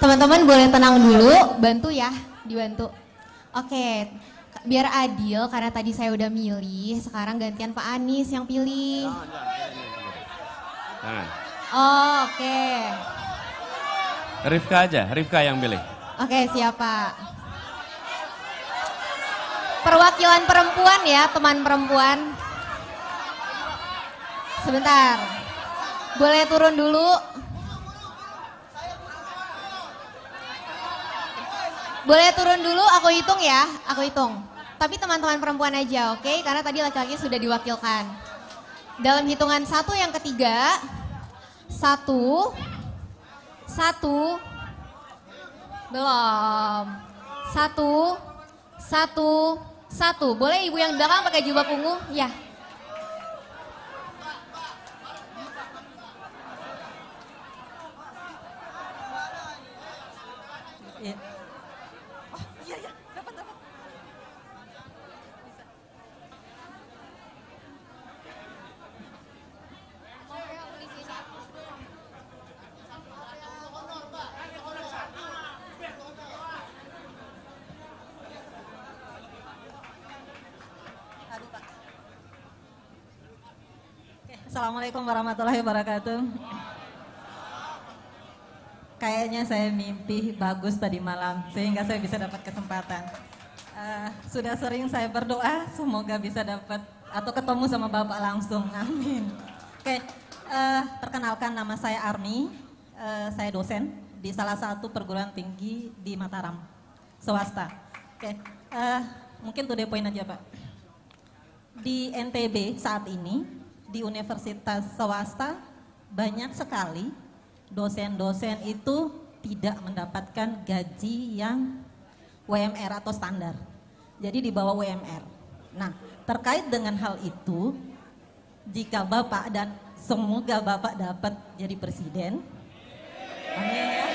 Teman-teman boleh tenang dulu, bantu ya, dibantu. Oke, biar adil karena tadi saya udah milih, sekarang gantian Pak Anies yang pilih. Jangan. Oh, oke. Rifka aja, Rifka yang pilih. Oke, siap Pak. Perwakilan perempuan ya, teman perempuan. Sebentar. Boleh turun dulu. Boleh turun dulu, aku hitung ya, aku hitung. Tapi teman-teman perempuan aja, oke? Karena tadi laki-laki sudah diwakilkan. Dalam hitungan 1 yang ketiga. 1. Belum. 1. Boleh ibu yang di belakang pakai jubah ungu? Ya. Assalamualaikum warahmatullahi wabarakatuh. Kayaknya saya mimpi bagus tadi malam sehingga saya bisa dapat kesempatan. Sudah sering saya berdoa semoga bisa dapat atau ketemu sama Bapak langsung. Amin. Oke, perkenalkan nama saya Armi. Saya dosen di salah satu perguruan tinggi di Mataram, swasta. Oke, mungkin to the point aja Pak. Di NTB saat ini, di universitas swasta banyak sekali dosen-dosen itu tidak mendapatkan gaji yang WMR atau standar. Jadi di bawah WMR. Nah, terkait dengan hal itu, jika Bapak dan semoga Bapak dapat jadi presiden, amin ya.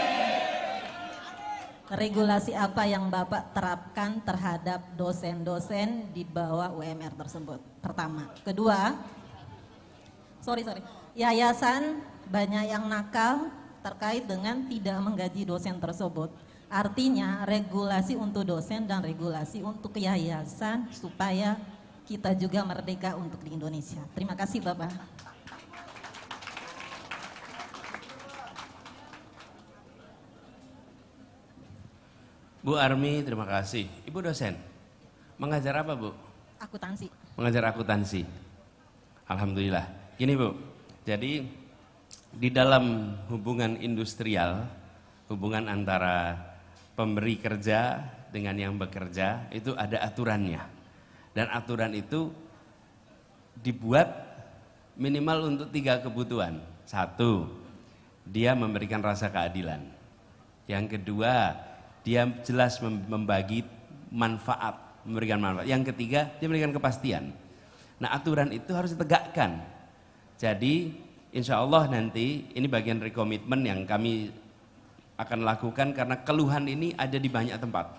Regulasi apa yang Bapak terapkan terhadap dosen-dosen di bawah UMR tersebut? Pertama. Kedua, yayasan banyak yang nakal terkait dengan tidak menggaji dosen tersebut. Artinya regulasi untuk dosen dan regulasi untuk yayasan supaya kita juga merdeka untuk di Indonesia. Terima kasih Bapak. Bu Armi, terima kasih. Ibu dosen, mengajar apa Bu? Akuntansi. Mengajar akuntansi. Alhamdulillah. Gini Bu, jadi di dalam hubungan industrial, hubungan antara pemberi kerja dengan yang bekerja itu ada aturannya. Dan aturan itu dibuat minimal untuk 3 kebutuhan. 1, dia memberikan rasa keadilan. Yang kedua, dia jelas membagi manfaat, memberikan manfaat. Yang ketiga, dia memberikan kepastian. Nah, aturan itu harus ditegakkan. Jadi, insya Allah nanti ini bagian dari komitmen yang kami akan lakukan karena keluhan ini ada di banyak tempat.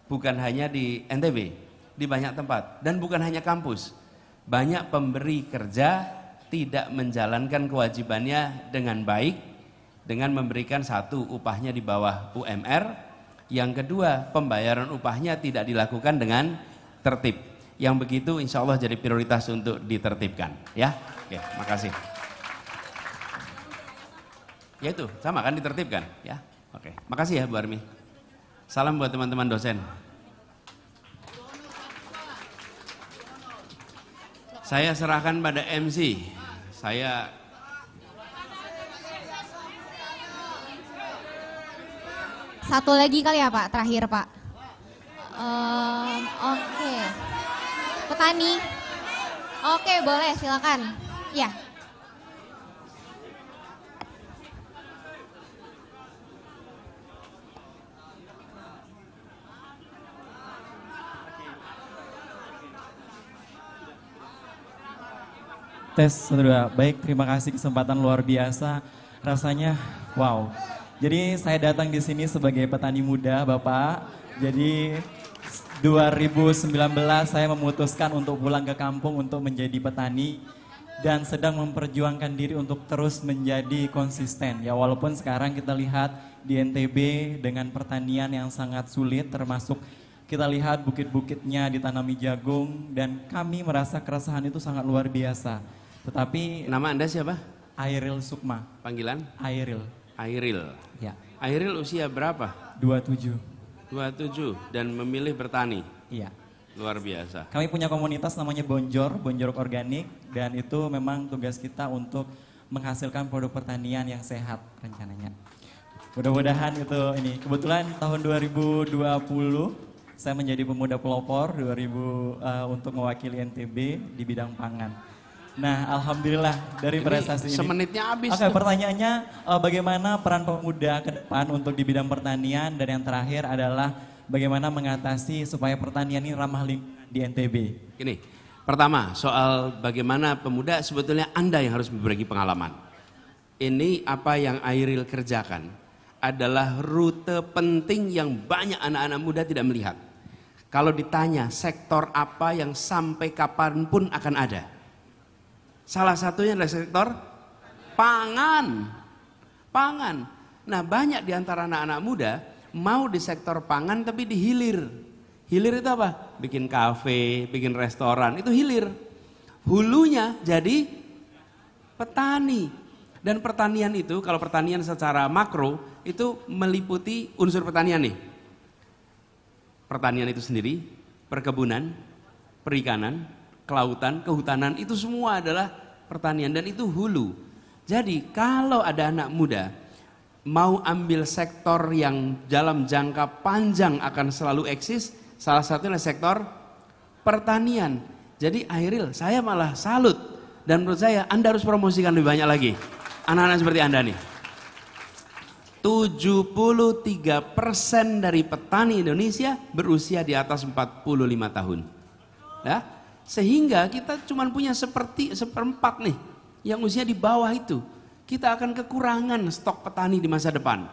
Bukan hanya di NTB, di banyak tempat. Dan bukan hanya kampus. Banyak pemberi kerja tidak menjalankan kewajibannya dengan baik, dengan memberikan 1, upahnya di bawah UMR. Yang kedua, pembayaran upahnya tidak dilakukan dengan tertib. Yang begitu insya Allah jadi prioritas untuk ditertibkan. Ya, oke, makasih. Ya itu, sama kan ditertibkan? Ya, oke. Makasih ya Bu Armi. Salam buat teman-teman dosen. Saya serahkan pada MC. Saya Satu lagi kali ya Pak, terakhir Pak. Oke. Petani. Oke, boleh silakan. Ya. Tes, saudara. Baik, terima kasih kesempatan luar biasa. Rasanya wow. Jadi saya datang di sini sebagai petani muda, Bapak. Jadi 2019 saya memutuskan untuk pulang ke kampung untuk menjadi petani. dan sedang memperjuangkan diri untuk terus menjadi konsisten. Ya walaupun sekarang kita lihat di NTB dengan pertanian yang sangat sulit, termasuk kita lihat bukit-bukitnya ditanami jagung dan kami merasa keresahan itu sangat luar biasa. Tetapi Nama Anda siapa? Airil Sukma. Panggilan? Airil. Airil. Ya. Airil usia berapa? 27. 27 dan memilih bertani. Iya. Luar biasa. Kami punya komunitas namanya Bonjor Organik, dan itu memang tugas kita untuk menghasilkan produk pertanian yang sehat rencananya. Mudah-mudahan itu ini. Kebetulan tahun 2020 saya menjadi pemuda pelopor untuk mewakili NTB di bidang pangan. Nah, alhamdulillah dari prestasi ini. Semenitnya habis. Oke, pertanyaannya bagaimana peran pemuda ke depan untuk di bidang pertanian, dan yang terakhir adalah bagaimana mengatasi supaya pertanian ini ramah lingkungan di NTB. Ini, pertama soal bagaimana pemuda sebetulnya Anda yang harus berbagi pengalaman. Ini apa yang Airil kerjakan adalah rute penting yang banyak anak-anak muda tidak melihat. Kalau ditanya sektor apa yang sampai kapanpun akan ada. Salah satunya adalah sektor pangan. Pangan. Nah, banyak di antara anak-anak muda mau di sektor pangan tapi di hilir. Hilir itu apa? Bikin kafe, bikin restoran, itu hilir. Hulunya jadi petani. Dan pertanian itu, kalau pertanian secara makro, itu meliputi unsur pertanian nih. Pertanian itu sendiri, perkebunan, perikanan, kelautan, kehutanan, itu semua adalah pertanian dan itu hulu. Jadi kalau ada anak muda mau ambil sektor yang dalam jangka panjang akan selalu eksis, salah satunya sektor pertanian. Jadi Airil, saya malah salut dan menurut saya Anda harus promosikan lebih banyak lagi. Anak-anak seperti Anda nih. 73% dari petani Indonesia berusia di atas 45 tahun. Ya? Sehingga kita cuma punya seperempat nih yang usia di bawah itu. Kita akan kekurangan stok petani di masa depan.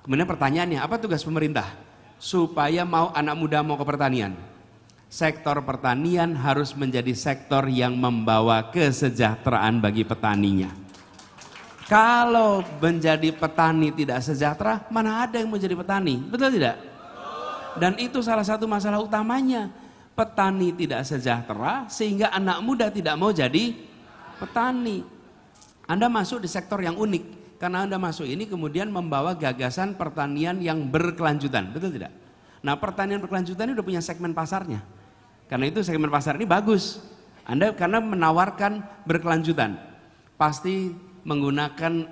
Kemudian pertanyaannya, apa tugas pemerintah? Supaya anak muda mau ke pertanian. Sektor pertanian harus menjadi sektor yang membawa kesejahteraan bagi petaninya. Kalau menjadi petani tidak sejahtera, mana ada yang mau jadi petani? Betul tidak? Dan itu salah satu masalah utamanya. Petani tidak sejahtera sehingga anak muda tidak mau jadi petani. Anda masuk di sektor yang unik. Karena Anda masuk ini kemudian membawa gagasan pertanian yang berkelanjutan. Betul tidak? Nah, pertanian berkelanjutan ini udah punya segmen pasarnya. Karena itu segmen pasar ini bagus. Anda karena menawarkan berkelanjutan. Pasti menggunakan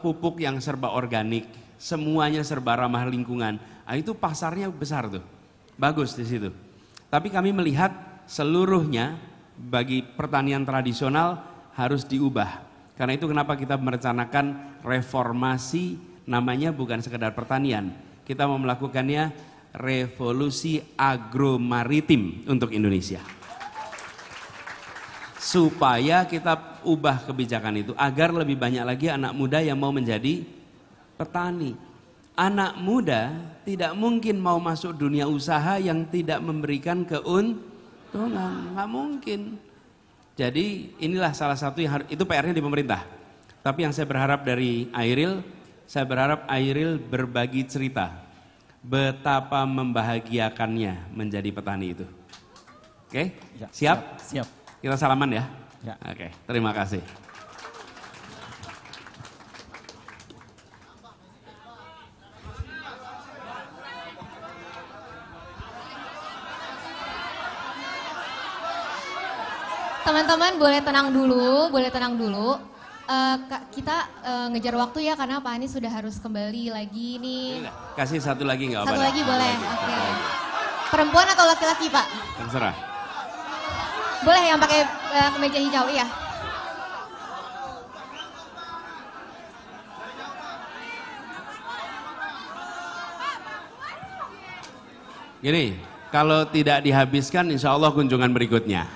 pupuk yang serba organik, semuanya serba ramah lingkungan. Nah, itu pasarnya besar tuh. Bagus di situ. Tapi kami melihat seluruhnya bagi pertanian tradisional harus diubah. Karena itu kenapa kita merencanakan reformasi, namanya bukan sekedar pertanian. Kita mau melakukannya revolusi agromaritim untuk Indonesia. Supaya kita ubah kebijakan itu agar lebih banyak lagi anak muda yang mau menjadi petani. Anak muda tidak mungkin mau masuk dunia usaha yang tidak memberikan keuntungan, nggak mungkin. Jadi inilah salah satu yang itu PR-nya di pemerintah. Tapi yang saya berharap dari Airil, saya berharap Airil berbagi cerita betapa membahagiakannya menjadi petani itu. Oke? Ya, siap? Siap. Kita salaman ya? Ya. Oke, terima kasih. Teman-teman boleh tenang dulu, boleh tenang dulu. Kita ngejar waktu ya karena Pak Anies sudah harus kembali lagi nih. Kasih satu lagi nggak apa-apa? Satu lagi boleh, oke. Perempuan atau laki-laki Pak? Terserah. Boleh yang pakai kemeja hijau, iya. Gini, kalau tidak dihabiskan insya Allah kunjungan berikutnya.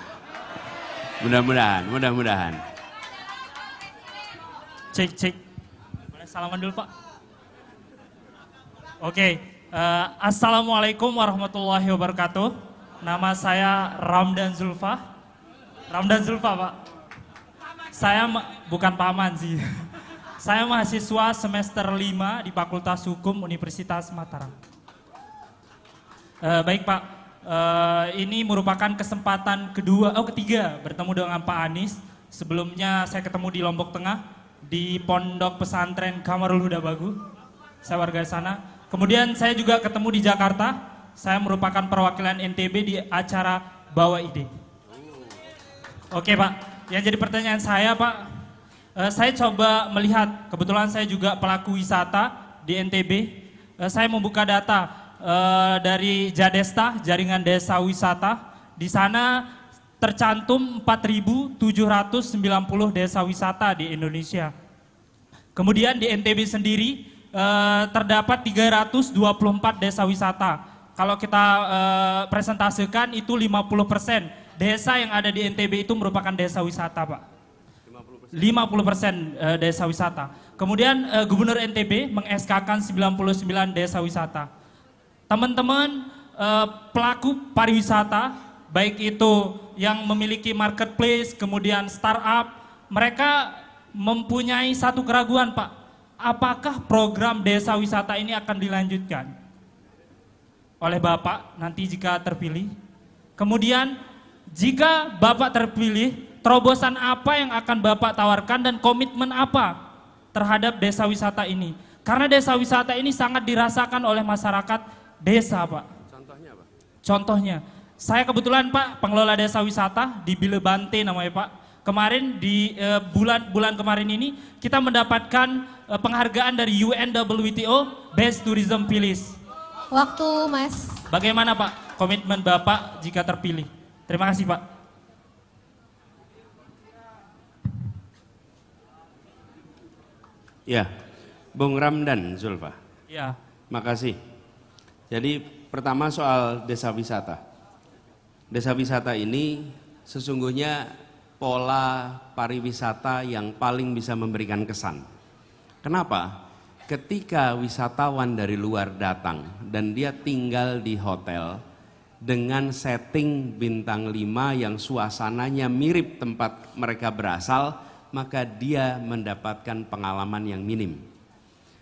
Mudah-mudahan. Cek. Boleh salaman dulu Pak? Oke, Assalamualaikum warahmatullahi wabarakatuh. Nama saya Ramdan Zulfa Pak. Bukan paman sih. Saya mahasiswa semester 5 di Fakultas Hukum Universitas Mataram. Baik Pak, ini merupakan kesempatan ketiga bertemu dengan Pak Anies. Sebelumnya saya ketemu di Lombok Tengah, di Pondok Pesantren Kamarul Huda Bagu. Saya warga sana. Kemudian saya juga ketemu di Jakarta. Saya merupakan perwakilan NTB di acara Bawa Ide. Oke Pak, yang jadi pertanyaan saya Pak, saya coba melihat, kebetulan saya juga pelaku wisata di NTB. Saya membuka data dari Jadesta, Jaringan Desa Wisata. Di sana tercantum 4.790 desa wisata di Indonesia. Kemudian di NTB sendiri terdapat 324 desa wisata. Kalau kita presentasikan itu 50% desa yang ada di NTB itu merupakan desa wisata Pak. 50% desa wisata. Kemudian Gubernur NTB meng-SK-kan 99 desa wisata. Teman-teman pelaku pariwisata, baik itu yang memiliki marketplace, kemudian startup, mereka mempunyai satu keraguan Pak. Apakah program desa wisata ini akan dilanjutkan oleh Bapak nanti jika terpilih? Kemudian jika Bapak terpilih, terobosan apa yang akan Bapak tawarkan dan komitmen apa terhadap desa wisata ini? Karena desa wisata ini sangat dirasakan oleh masyarakat desa, Pak. Contohnya apa? Contohnya, saya kebetulan Pak pengelola desa wisata di Bilebante namanya Pak. Kemarin di bulan kemarin ini kita mendapatkan penghargaan dari UNWTO Best Tourism Village. Waktu Mas. Bagaimana Pak komitmen Bapak jika terpilih? Terima kasih Pak. Ya, Bung Ramdan Zulfa. Ya. Makasih. Jadi pertama soal desa wisata. Desa wisata ini sesungguhnya pola pariwisata yang paling bisa memberikan kesan. Kenapa? Ketika wisatawan dari luar datang dan dia tinggal di hotel dengan setting bintang 5 yang suasananya mirip tempat mereka berasal, maka dia mendapatkan pengalaman yang minim.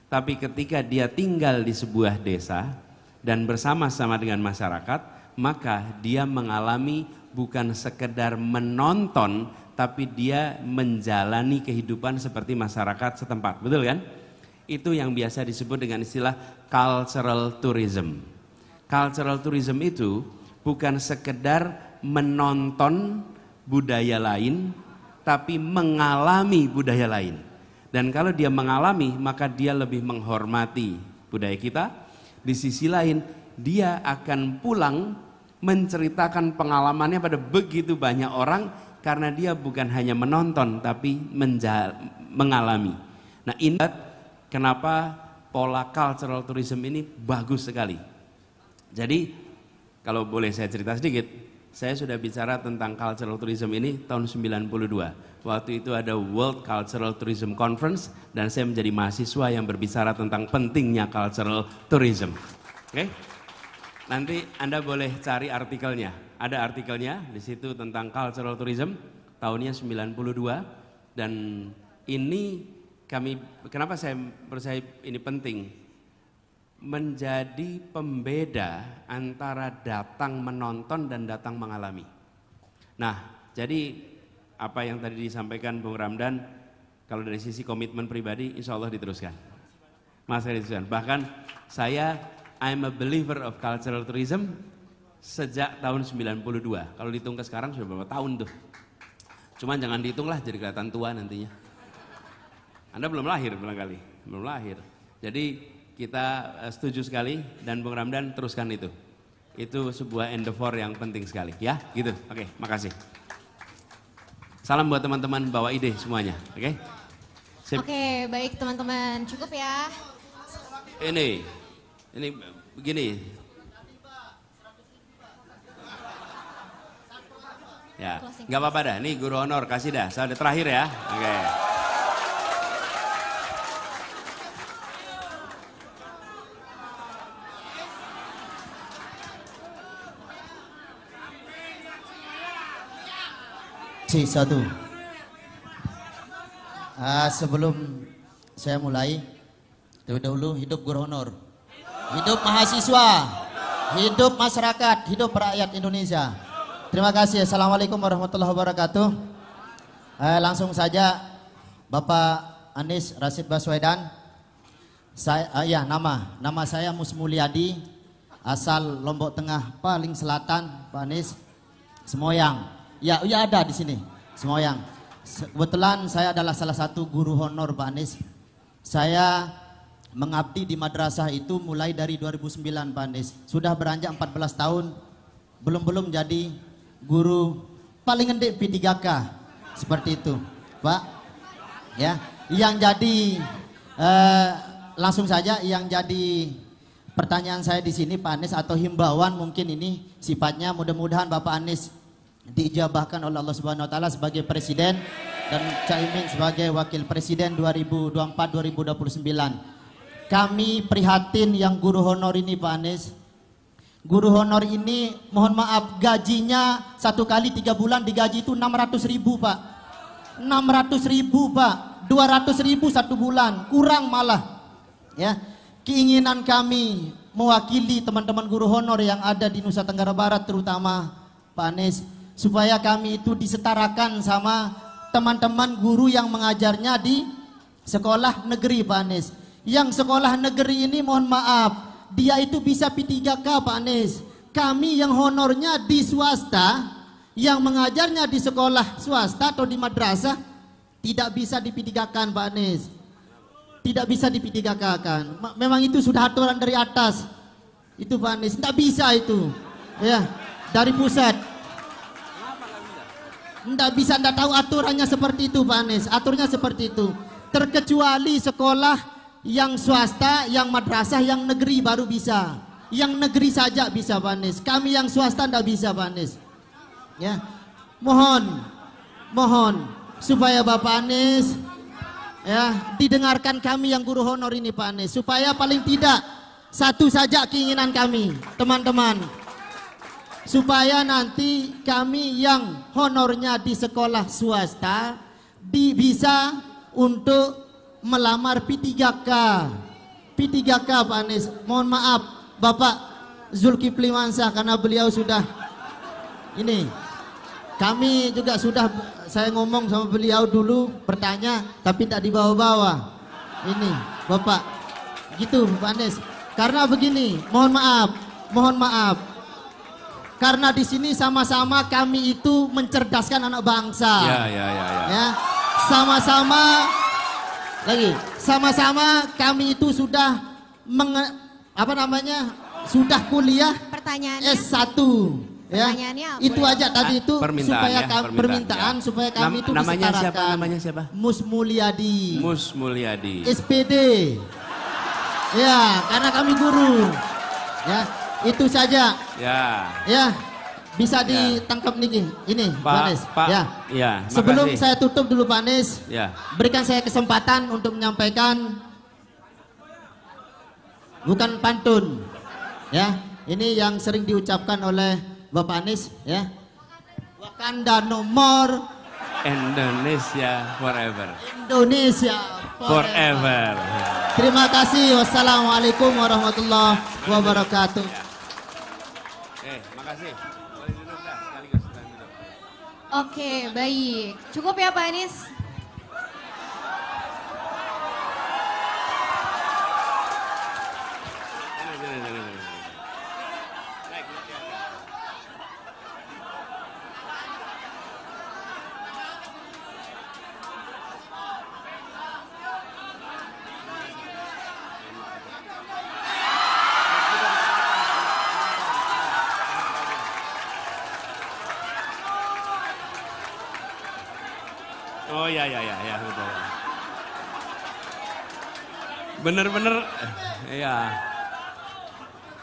Tapi ketika dia tinggal di sebuah desa dan bersama-sama dengan masyarakat, maka dia mengalami bukan sekedar menonton, tapi dia menjalani kehidupan seperti masyarakat setempat. Betul kan? Itu yang biasa disebut dengan istilah cultural tourism. Cultural tourism itu bukan sekedar menonton budaya lain, tapi mengalami budaya lain. Dan kalau dia mengalami, maka dia lebih menghormati budaya kita. Di sisi lain, dia akan pulang menceritakan pengalamannya pada begitu banyak orang, karena dia bukan hanya menonton, tapi mengalami. Nah, ini kenapa pola cultural tourism ini bagus sekali. Jadi, kalau boleh saya cerita sedikit, saya sudah bicara tentang cultural tourism ini tahun 92. Waktu itu ada World Cultural Tourism Conference dan saya menjadi mahasiswa yang berbicara tentang pentingnya cultural tourism. Oke? Nanti Anda boleh cari artikelnya. Ada artikelnya di situ tentang cultural tourism tahunnya 92 dan ini kenapa saya percaya ini penting? Menjadi pembeda antara datang menonton dan datang mengalami. Nah, jadi apa yang tadi disampaikan Bung Ramdan, kalau dari sisi komitmen pribadi, insya Allah diteruskan. Mas diteruskan. Bahkan saya, I'm a believer of cultural tourism sejak tahun 92. Kalau dihitung ke sekarang sudah berapa tahun tuh? Cuman jangan dihitung lah, jadi kelihatan tua nantinya. Anda belum lahir barangkali, belum lahir. Jadi kita setuju sekali dan Bung Ramdan teruskan itu. Itu sebuah endeavor yang penting sekali ya, gitu. Oke, makasih. Salam buat teman-teman bawa ide semuanya, oke? Oke, baik teman-teman, cukup ya. Ini begini. Ya, nggak apa-apa dah. Nih guru honor kasih dah. Saya udah terakhir ya. Oke. C1. Sebelum saya mulai, terlebih dahulu hidup guru honor, hidup mahasiswa, hidup masyarakat, hidup rakyat Indonesia. Terima kasih. Assalamualaikum warahmatullahi wabarakatuh. Langsung saja, Bapak Anies Rashid Baswedan. Saya, nama saya Mus Mulyadi, asal Lombok Tengah paling selatan, Pak Anies. Semoyang. Ya ada di sini. Semoyang. Kebetulan saya adalah salah satu guru honor, Pak Anies. Saya mengabdi di madrasah itu mulai dari 2009, Pak Anies. Sudah beranjak 14 tahun, belum jadi guru paling gede P3K. Seperti itu, Pak. Ya, yang jadi langsung saja yang jadi pertanyaan saya di sini, Pak Anies, atau himbauan mungkin ini sifatnya, mudah-mudahan Bapak Anies diijabahkan oleh Allah Subhanahu wa taala sebagai presiden dan Caimin sebagai wakil presiden 2024-2029. Kami prihatin yang guru honor ini, Pak Anies. Guru honor ini mohon maaf, gajinya 1 kali 3 bulan digaji itu 600.000, Pak. 600.000, Pak. 200.000 1 bulan, kurang malah. Ya. Keinginan kami mewakili teman-teman guru honor yang ada di Nusa Tenggara Barat terutama, Pak Anies, supaya kami itu disetarakan sama teman-teman guru yang mengajarnya di sekolah negeri, Pak Anies. Yang sekolah negeri ini mohon maaf, dia itu bisa P3K, Pak Anies. Kami yang honornya di swasta, yang mengajarnya di sekolah swasta atau di madrasah, tidak bisa di P3K-kan, Pak Anies. Tidak bisa di P3K-kan. Memang itu sudah aturan dari atas. Itu, Pak Anies, tidak bisa itu. Ya, dari pusat. Nggak bisa, nggak tahu aturannya seperti itu, Pak Anies. Aturnya seperti itu. Terkecuali sekolah yang swasta, yang madrasah, yang negeri baru bisa. Yang negeri saja bisa, Pak Anies. Kami yang swasta nggak bisa, Pak Anies. Ya, mohon supaya Bapak Anies ya didengarkan kami yang guru honor ini, Pak Anies. Supaya paling tidak satu saja keinginan kami, teman-teman. Supaya nanti kami yang honornya di sekolah swasta bisa untuk melamar P3K. P3K, Pak Anies. Mohon maaf Bapak Zulkifli Mansah, karena beliau sudah ini. Kami juga sudah, saya ngomong sama beliau dulu, bertanya tapi tidak dibawa-bawa. Ini Bapak gitu, Pak Anies. Karena begini, mohon maaf. Karena di sini sama-sama kami itu mencerdaskan anak bangsa. Ya. Sama-sama kami itu sudah sudah kuliah Pertanyaannya? S1. Ya. Pertanyaannya apa? Itu aja tadi itu permintaan supaya kami itu disetarakan. Namanya siapa? Mus Mulyadi. Mus Mulyadi. SPD. Ya, karena kami guru. Ya, itu saja. Ya, bisa ditangkap nih ini, Pak Anies. Ya. Sebelum saya tutup dulu, Pak Anies. Ya. Berikan saya kesempatan untuk menyampaikan bukan pantun. Ya, ini yang sering diucapkan oleh Bapak Anies, ya. Wakanda no more, Indonesia forever. Indonesia Forever. Terima kasih. Wassalamualaikum warahmatullahi wabarakatuh. Makasih. Boleh duduk dah, sekaligus kita duduk. Oke, baik. Cukup ya Pak Anies? Oh ya betul. Bener-bener ya.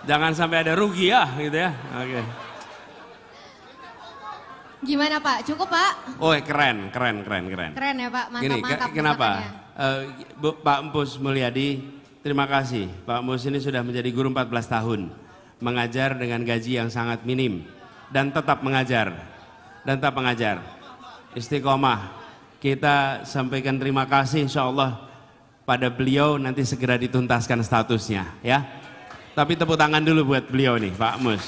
Jangan sampai ada rugi ya gitu ya. Oke. Gimana Pak? Cukup Pak? Oh keren. Keren ya Pak, mantap. Kenapa? Pak Mpus Mulyadi, terima kasih. Pak Mpus ini sudah menjadi guru 14 tahun. Mengajar dengan gaji yang sangat minim. Dan tetap mengajar. Istiqomah. kita sampaikan terima kasih insya Allah pada beliau, nanti segera dituntaskan statusnya ya. Tapi tepuk tangan dulu buat beliau nih Pak Mus.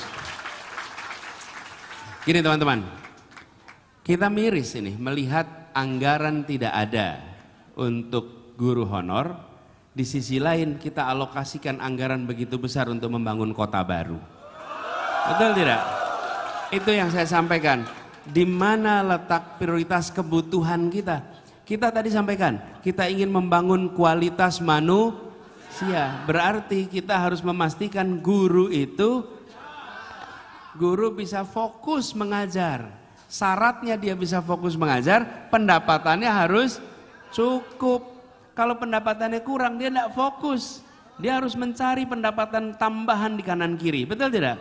Gini teman-teman, kita miris ini melihat anggaran tidak ada untuk guru honor, di sisi lain kita alokasikan anggaran begitu besar untuk membangun kota baru. Betul tidak? Itu yang saya sampaikan. Di mana letak prioritas kebutuhan kita? Kita tadi sampaikan, kita ingin membangun kualitas manusia. Berarti kita harus memastikan guru bisa fokus mengajar. Syaratnya dia bisa fokus mengajar, pendapatannya harus cukup. Kalau pendapatannya kurang, dia tidak fokus. Dia harus mencari pendapatan tambahan di kanan kiri. Betul tidak?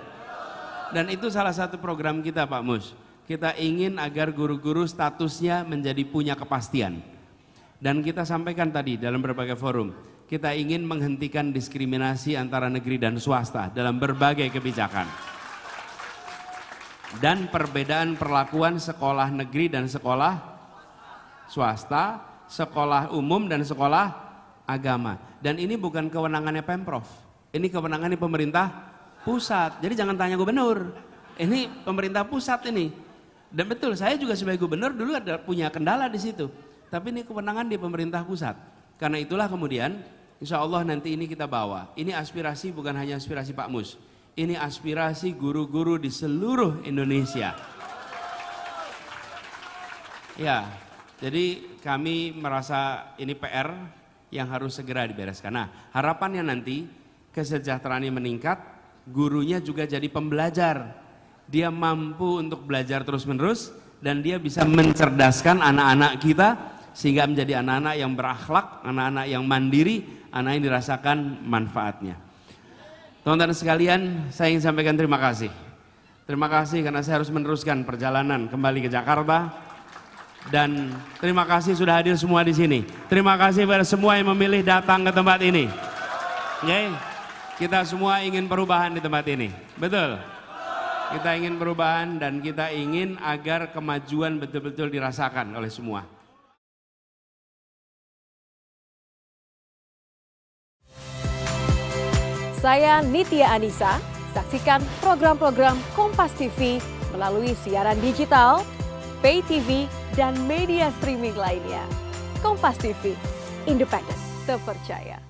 Dan itu salah satu program kita Pak Mus. Kita ingin agar guru-guru statusnya menjadi punya kepastian. Dan kita sampaikan tadi dalam berbagai forum, kita ingin menghentikan diskriminasi antara negeri dan swasta dalam berbagai kebijakan. Dan perbedaan perlakuan sekolah negeri dan sekolah swasta, sekolah umum dan sekolah agama. Dan ini bukan kewenangannya Pemprov, ini kewenangannya pemerintah pusat. Jadi jangan tanya gubernur, ini pemerintah pusat ini. Dan betul, saya juga sebagai gubernur dulu ada punya kendala di situ. Tapi ini kewenangan di pemerintah pusat. Karena itulah kemudian insya Allah nanti ini kita bawa. Ini aspirasi bukan hanya aspirasi Pak Mus. Ini aspirasi guru-guru di seluruh Indonesia. Ya, jadi kami merasa ini PR yang harus segera dibereskan. Nah, harapannya nanti kesejahteraannya meningkat, gurunya juga jadi pembelajar. Dia mampu untuk belajar terus-menerus dan dia bisa mencerdaskan anak-anak kita sehingga menjadi anak-anak yang berakhlak, anak-anak yang mandiri, anak yang dirasakan manfaatnya. Teman-teman sekalian, saya ingin sampaikan terima kasih. Terima kasih karena saya harus meneruskan perjalanan kembali ke Jakarta. Dan terima kasih sudah hadir semua di sini. Terima kasih kepada semua yang memilih datang ke tempat ini. Oke, kita semua ingin perubahan di tempat ini. Betul? Kita ingin perubahan dan kita ingin agar kemajuan betul-betul dirasakan oleh semua. Saya Nitya Anissa, saksikan program-program Kompas TV melalui siaran digital, pay TV, dan media streaming lainnya. Kompas TV, independen, terpercaya.